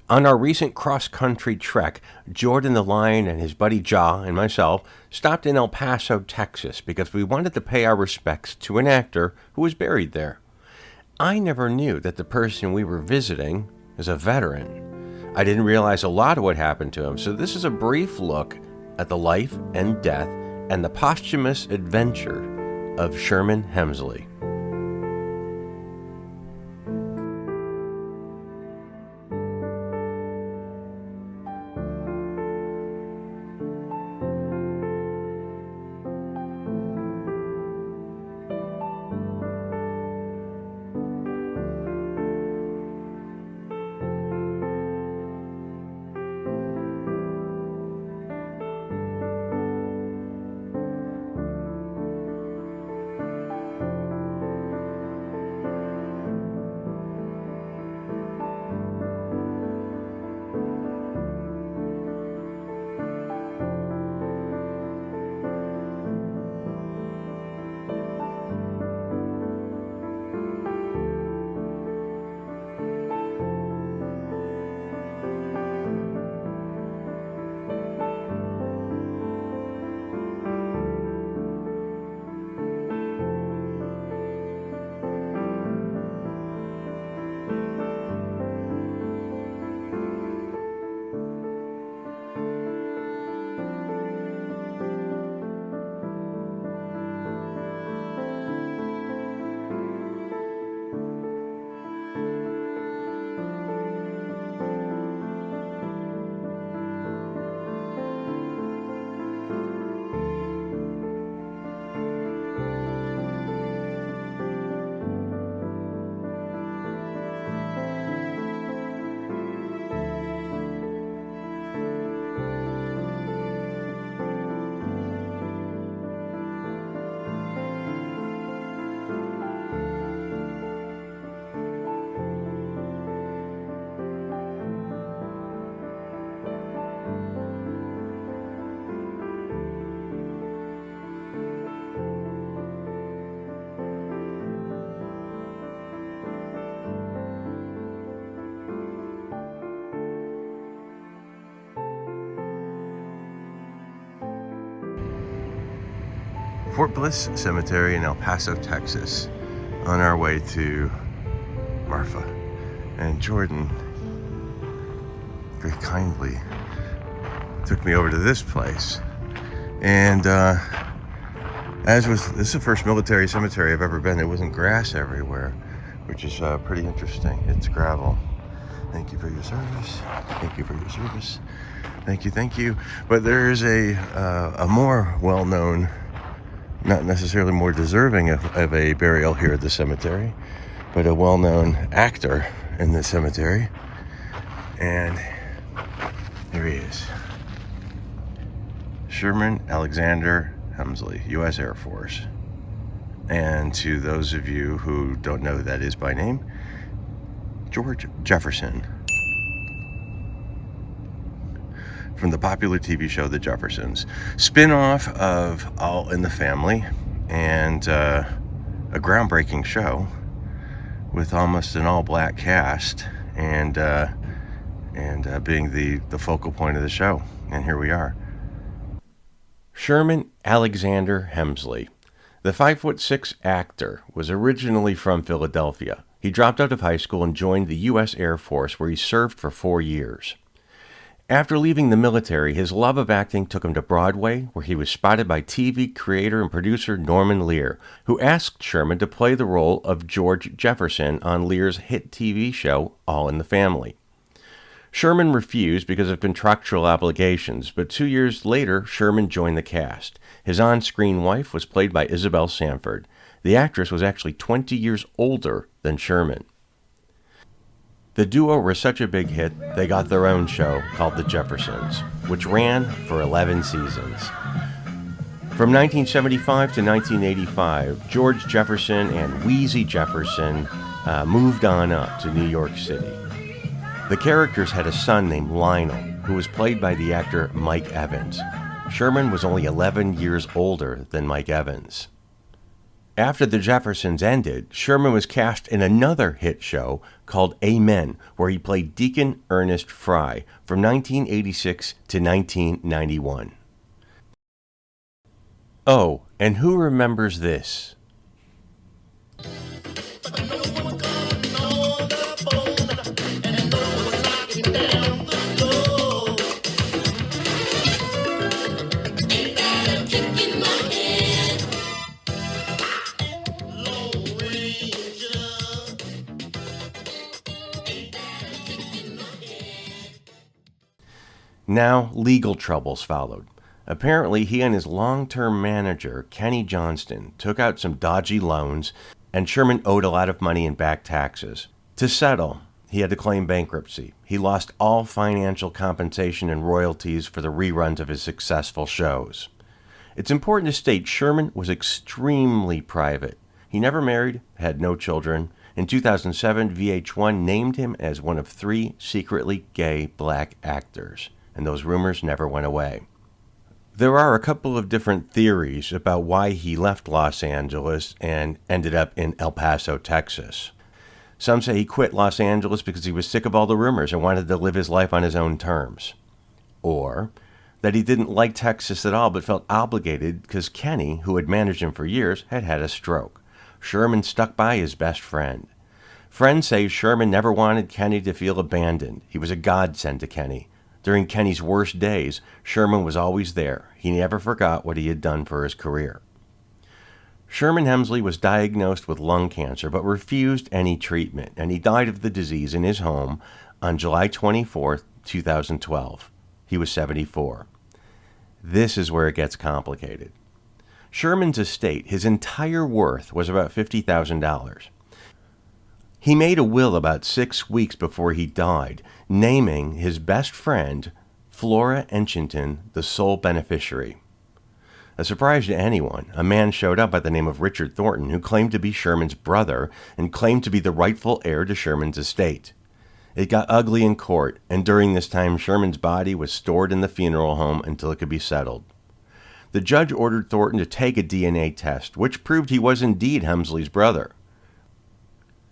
On our recent cross-country trek, Jordan the Lion and his buddy Ja and myself stopped in El Paso, Texas, because we wanted to pay our respects to an actor who was buried there. I never knew that the person we were visiting is a veteran. I didn't realize a lot of what happened to him, so this is a brief look at the life and death and the posthumous adventure of Sherman Hemsley. Fort Bliss Cemetery in El Paso, Texas, on our way to Marfa. And Jordan very kindly took me over to this place. And this is the first military cemetery I've ever been. There wasn't grass everywhere, which is pretty interesting. It's gravel. Thank you for your service. Thank you for your service. Thank you. But there's a more well-known, not necessarily more deserving of a burial here at the cemetery, but a well-known actor in the cemetery. And here he is. Sherman Alexander Hemsley, U.S. Air Force. And to those of you who don't know who that is by name, George Jefferson. From the popular TV show The Jeffersons, spin-off of All in the Family, and a groundbreaking show with almost an all-black cast, and being the focal point of the show. And here we are. Sherman Alexander Hemsley, the 5'6" actor, was originally from Philadelphia. He dropped out of high school and joined the U.S. Air Force, where he served for 4 years. After leaving the military, his love of acting took him to Broadway, where he was spotted by TV creator and producer Norman Lear, who asked Sherman to play the role of George Jefferson on Lear's hit TV show All in the Family. Sherman refused because of contractual obligations, but 2 years later, Sherman joined the cast. His on-screen wife was played by Isabel Sanford. The actress was actually 20 years older than Sherman. The duo were such a big hit, they got their own show called The Jeffersons, which ran for 11 seasons. From 1975 to 1985, George Jefferson and Wheezy Jefferson moved on up to New York City. The characters had a son named Lionel, who was played by the actor Mike Evans. Sherman was only 11 years older than Mike Evans. After the Jeffersons ended, Sherman was cast in another hit show called Amen, where he played Deacon Ernest Fry from 1986 to 1991. Oh, and who remembers this? Now, legal troubles followed. Apparently, he and his long-term manager, Kenny Johnston, took out some dodgy loans, and Sherman owed a lot of money in back taxes. To settle, he had to claim bankruptcy. He lost all financial compensation and royalties for the reruns of his successful shows. It's important to state Sherman was extremely private. He never married, had no children. In 2007, VH1 named him as one of 3 secretly gay black actors, and those rumors never went away. There are a couple of different theories about why he left Los Angeles and ended up in El Paso, Texas. Some say he quit Los Angeles because he was sick of all the rumors and wanted to live his life on his own terms. Or that he didn't like Texas at all but felt obligated because Kenny, who had managed him for years, had had a stroke. Sherman stuck by his best friend. Friends say Sherman never wanted Kenny to feel abandoned. He was a godsend to Kenny. During Kenny's worst days, Sherman was always there. He never forgot what he had done for his career. Sherman Hemsley was diagnosed with lung cancer but refused any treatment, and he died of the disease in his home on July 24, 2012. He was 74. This is where it gets complicated. Sherman's estate, his entire worth, was about $50,000. He made a will about 6 weeks before he died, naming his best friend, Flora Enchinton, the sole beneficiary. A surprise to anyone, a man showed up by the name of Richard Thornton, who claimed to be Sherman's brother and claimed to be the rightful heir to Sherman's estate. It got ugly in court, and during this time, Sherman's body was stored in the funeral home until it could be settled. The judge ordered Thornton to take a DNA test, which proved he was indeed Hemsley's brother.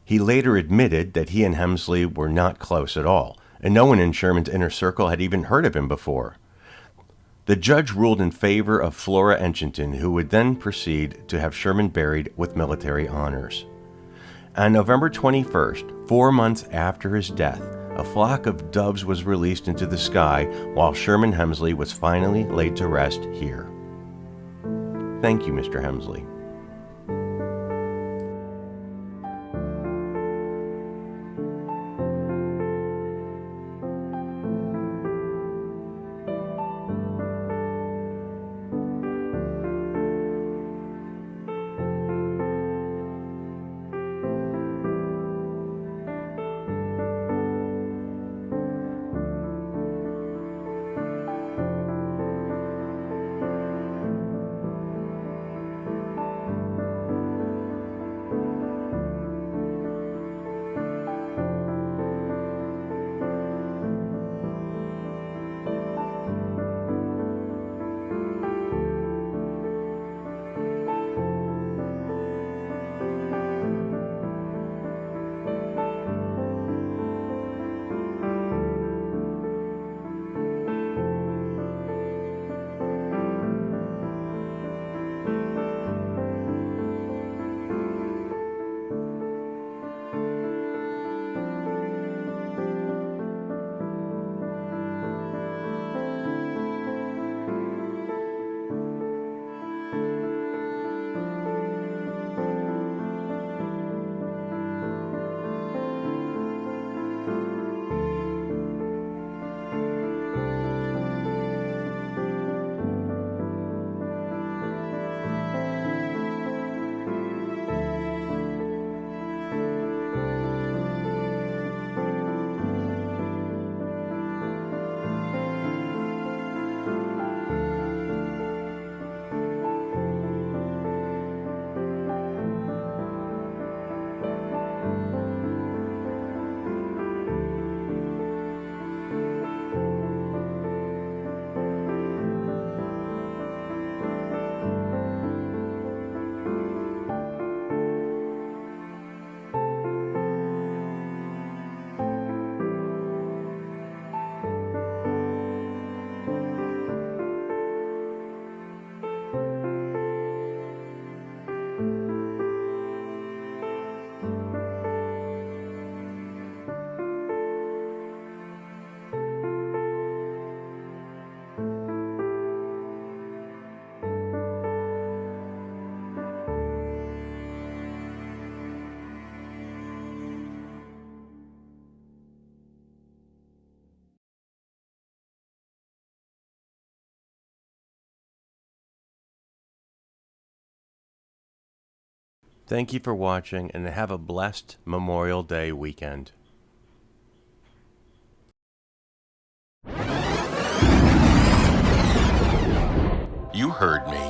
He later admitted that he and Hemsley were not close at all, and no one in Sherman's inner circle had even heard of him before. The judge ruled in favor of Flora Enchinton, who would then proceed to have Sherman buried with military honors. On November 21st, 4 months after his death, a flock of doves was released into the sky while Sherman Hemsley was finally laid to rest here. Thank you, Mr. Hemsley. Thank you for watching, and have a blessed Memorial Day weekend. You heard me.